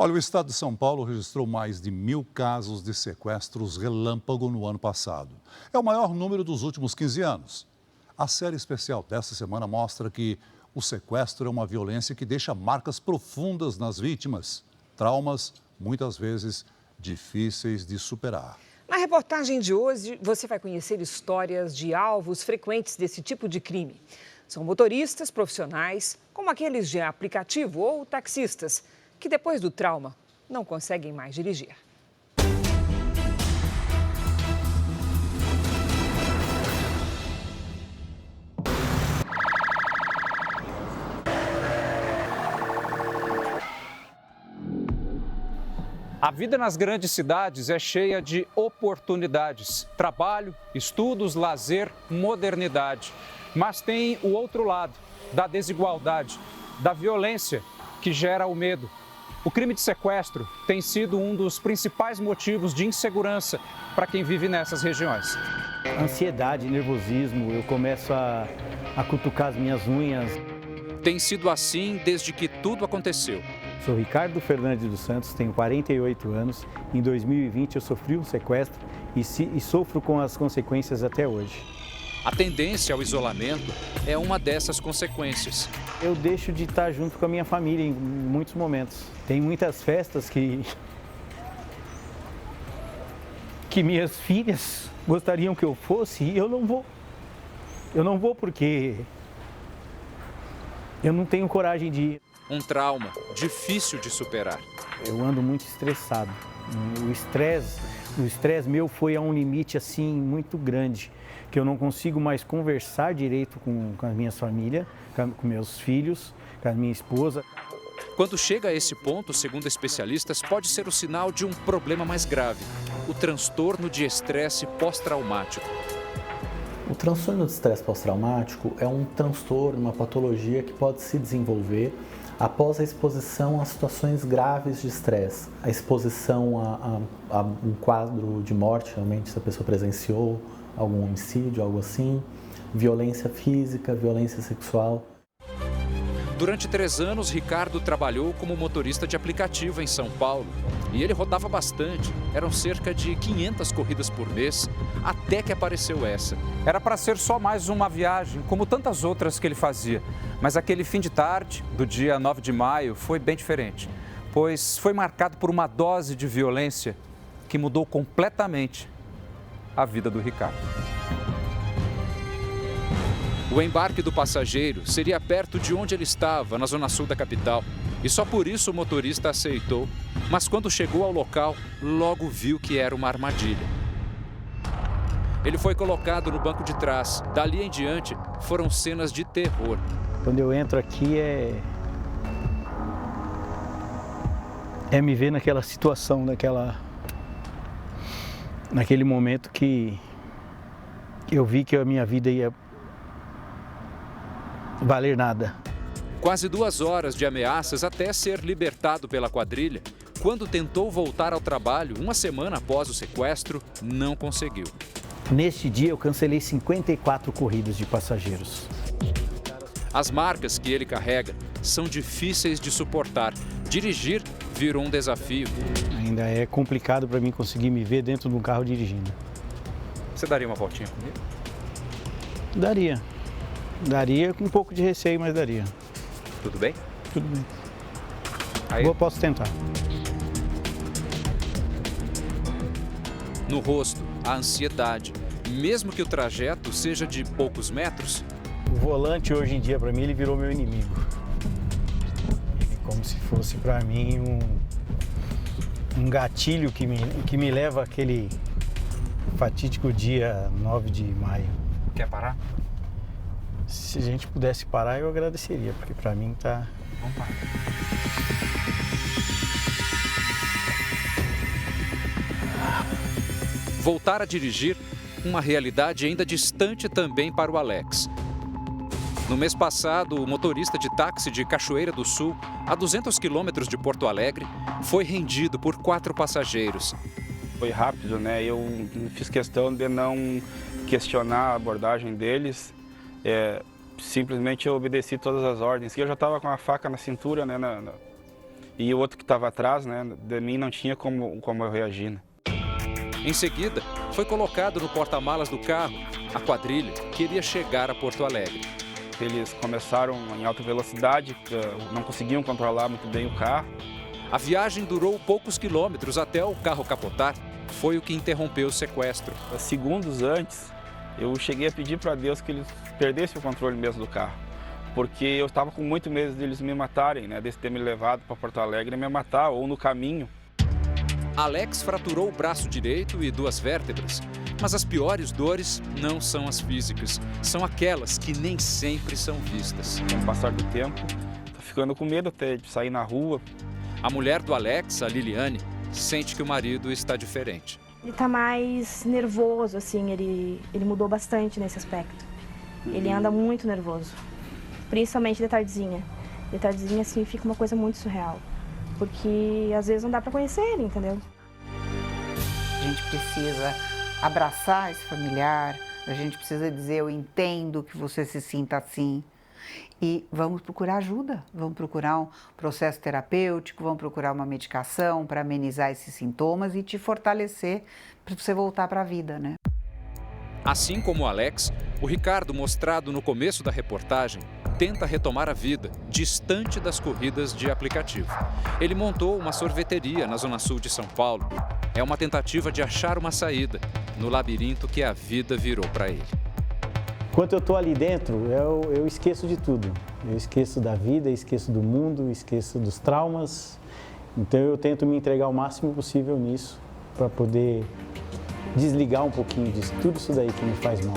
Olha, o estado de São Paulo registrou mais de 1.000 casos de sequestros relâmpago no ano passado. É o maior número dos últimos 15 anos. A série especial desta semana mostra que o sequestro é uma violência que deixa marcas profundas nas vítimas. Traumas, muitas vezes, difíceis de superar. Na reportagem de hoje, você vai conhecer histórias de alvos frequentes desse tipo de crime. São motoristas profissionais, como aqueles de aplicativo ou taxistas, que depois do trauma não conseguem mais dirigir. A vida nas grandes cidades é cheia de oportunidades, trabalho, estudos, lazer, modernidade. Mas tem o outro lado, da desigualdade, da violência que gera o medo. O crime de sequestro tem sido um dos principais motivos de insegurança para quem vive nessas regiões. Ansiedade, nervosismo, eu começo a cutucar as minhas unhas. Tem sido assim desde que tudo aconteceu. Sou Ricardo Fernandes dos Santos, tenho 48 anos. Em 2020 eu sofri um sequestro e sofro com as consequências até hoje. A tendência ao isolamento é uma dessas consequências. Eu deixo de estar junto com a minha família em muitos momentos. Tem muitas festas que minhas filhas gostariam que eu fosse e eu não vou. Eu não vou porque eu não tenho coragem de ir. Um trauma difícil de superar. Eu ando muito estressado. O estresse meu foi a um limite assim muito grande, que eu não consigo mais conversar direito com a minha família, com meus filhos, com a minha esposa. Quando chega a esse ponto, segundo especialistas, pode ser o sinal de um problema mais grave, o transtorno de estresse pós-traumático. O transtorno de estresse pós-traumático é um transtorno, uma patologia que pode se desenvolver após a exposição a situações graves de estresse. A exposição a um quadro de morte, realmente, se a pessoa presenciou algum homicídio, algo assim, violência física, violência sexual. Durante 3 anos, Ricardo trabalhou como motorista de aplicativo em São Paulo. E ele rodava bastante, eram cerca de 500 corridas por mês, até que apareceu essa. Era para ser só mais uma viagem, como tantas outras que ele fazia. Mas aquele fim de tarde, do dia 9 de maio, foi bem diferente, pois foi marcado por uma dose de violência que mudou completamente a vida do Ricardo. O embarque do passageiro seria perto de onde ele estava, na zona sul da capital. E só por isso o motorista aceitou. Mas quando chegou ao local, logo viu que era uma armadilha. Ele foi colocado no banco de trás. Dali em diante, foram cenas de terror. Quando eu entro aqui é me ver naquela situação, naquele momento que eu vi que a minha vida ia valer nada. Quase 2 horas de ameaças até ser libertado pela quadrilha. Quando tentou voltar ao trabalho, uma semana após o sequestro, não conseguiu. Neste dia eu cancelei 54 corridas de passageiros. As marcas que ele carrega são difíceis de suportar. Dirigir virou um desafio. Ainda é complicado para mim conseguir me ver dentro de um carro dirigindo. Você daria uma voltinha comigo? Daria. Daria com um pouco de receio, mas daria. Tudo bem? Tudo bem. Aí. Eu posso tentar. No rosto, a ansiedade. Mesmo que o trajeto seja de poucos metros. O volante hoje em dia para mim ele virou meu inimigo. Ele é como se fosse para mim um gatilho que me leva àquele fatídico dia 9 de maio. Quer parar? Se a gente pudesse parar, eu agradeceria, porque para mim tá... Vamos parar. Voltar a dirigir, uma realidade ainda distante também para o Alex. No mês passado, o motorista de táxi de Cachoeira do Sul, a 200 quilômetros de Porto Alegre, foi rendido por 4 passageiros. Foi rápido, né? Eu fiz questão de não questionar a abordagem deles. Simplesmente eu obedeci todas as ordens. E eu já estava com a faca na cintura, né? E o outro que estava atrás, né, de mim não tinha como eu reagir. Né? Em seguida, foi colocado no porta-malas do carro a quadrilha que iria chegar a Porto Alegre. Eles começaram em alta velocidade, não conseguiam controlar muito bem o carro. A viagem durou poucos quilômetros até o carro capotar. Foi o que interrompeu o sequestro. Segundos antes, eu cheguei a pedir para Deus que eles perdessem o controle mesmo do carro. Porque eu estava com muito medo deles me matarem, né? De ter me levado para Porto Alegre e me matar, ou no caminho. Alex fraturou o braço direito e 2 vértebras. Mas as piores dores não são as físicas, são aquelas que nem sempre são vistas. Com o passar do tempo, tô ficando com medo até de sair na rua. A mulher do Alex, a Liliane, sente que o marido está diferente. Ele está mais nervoso, assim, ele mudou bastante nesse aspecto. Ele anda muito nervoso, principalmente de tardezinha. De tardezinha, assim, fica uma coisa muito surreal, porque às vezes não dá para conhecer ele, entendeu? A gente precisa abraçar esse familiar, a gente precisa dizer, eu entendo que você se sinta assim. E vamos procurar ajuda, vamos procurar um processo terapêutico, vamos procurar uma medicação para amenizar esses sintomas e te fortalecer para você voltar para a vida, né? Assim como o Alex, o Ricardo, mostrado no começo da reportagem, tenta retomar a vida, distante das corridas de aplicativo. Ele montou uma sorveteria na zona sul de São Paulo. É uma tentativa de achar uma saída no labirinto que a vida virou para ele. Enquanto eu estou ali dentro, eu esqueço de tudo. Eu esqueço da vida, esqueço do mundo, esqueço dos traumas. Então eu tento me entregar o máximo possível nisso para poder desligar um pouquinho disso, tudo isso daí que me faz mal.